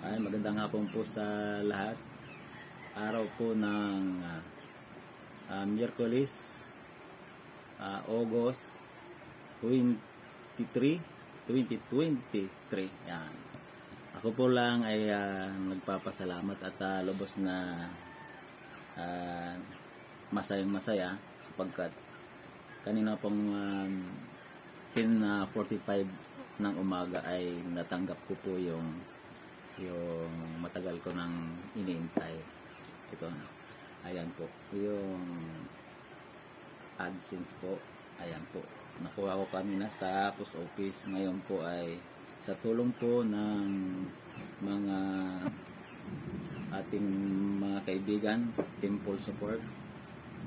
Ay, magandang hapon po sa lahat. Araw po ng Miyerkules, August 23, 2023. Yan. Ako po lang ay nagpapasalamat at lubos na masayang-masaya sapagkat kanina pong 10:45 ng umaga ay natanggap ko po yung matagal ko nang iniintay. Ito, ayan po, yung AdSense po, ayan po. Nakuha ko kanina sa post office. Ngayon po ay sa tulong po ng mga ating mga kaibigan, Temple Support.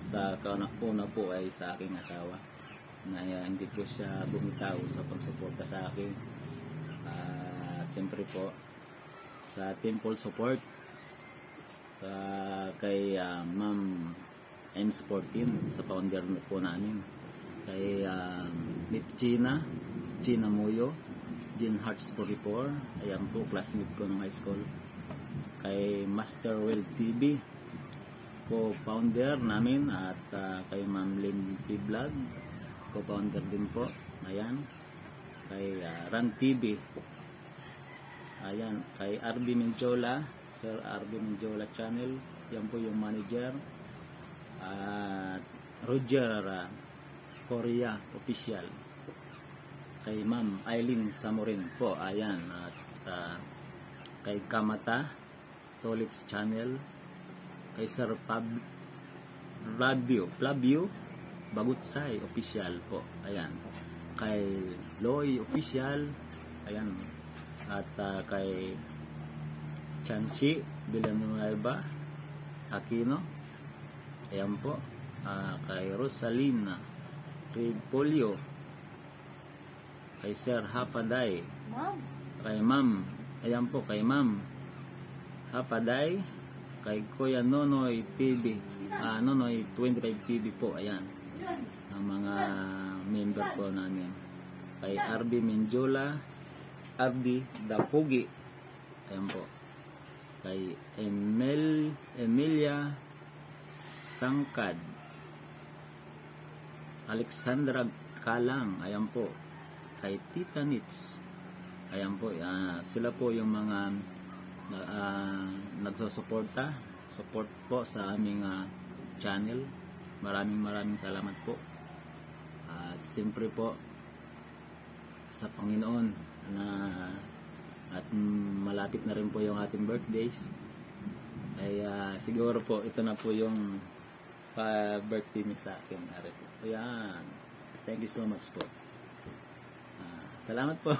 Sa kauna po ay sa aking asawa na hindi po siya bumitaw sa pagsuporta sa akin. At siyempre po sa Temple Support, sa kay Ma'am M14, sa founder po namin, kay Gina Muyo, Jean Hearts 44, ayan po, classmate ko ng high school. Kay Master Will TV po, founder namin, at kay Ma'am Lynn P. Vlog, co-founder din po, ayan. Kay Ran TV, ayan, kay RB Menjola, Sir RB Menjola Channel, yan po yung manager. At Roger Korea Official, kay Ma'am Eileen Samorin po, ayan. At kay Kamata Tolits Channel, kay Sir Flavio Bagutsay Official po, ayan. Kay Loy Official, ayan. At kay Chanchi Villanueva Aquino, ayan po. Kay Rosalina Polio, kay Sir Hapaday, kay Ma'am, ayan po, kay Ma'am Hapaday, kay Kuya Nonoy TV, Nonoy 25 TV po, ayan, ang mga member po namin. Kay RB Menjola, Abdi Dapugi, ayan po. Kay Emilia Sangkad, Alexandra Kalang, ayan po. Kay Tita Nits, ayan po. Sila po yung mga nagsusuporta, support po sa aming channel. Maraming salamat po. At siyempre po sa Panginoon na at malapit na rin po yung ating birthdays, ay siguro po ito na po yung birthday niya sa akin. Ayan. Thank you so much po. Salamat po.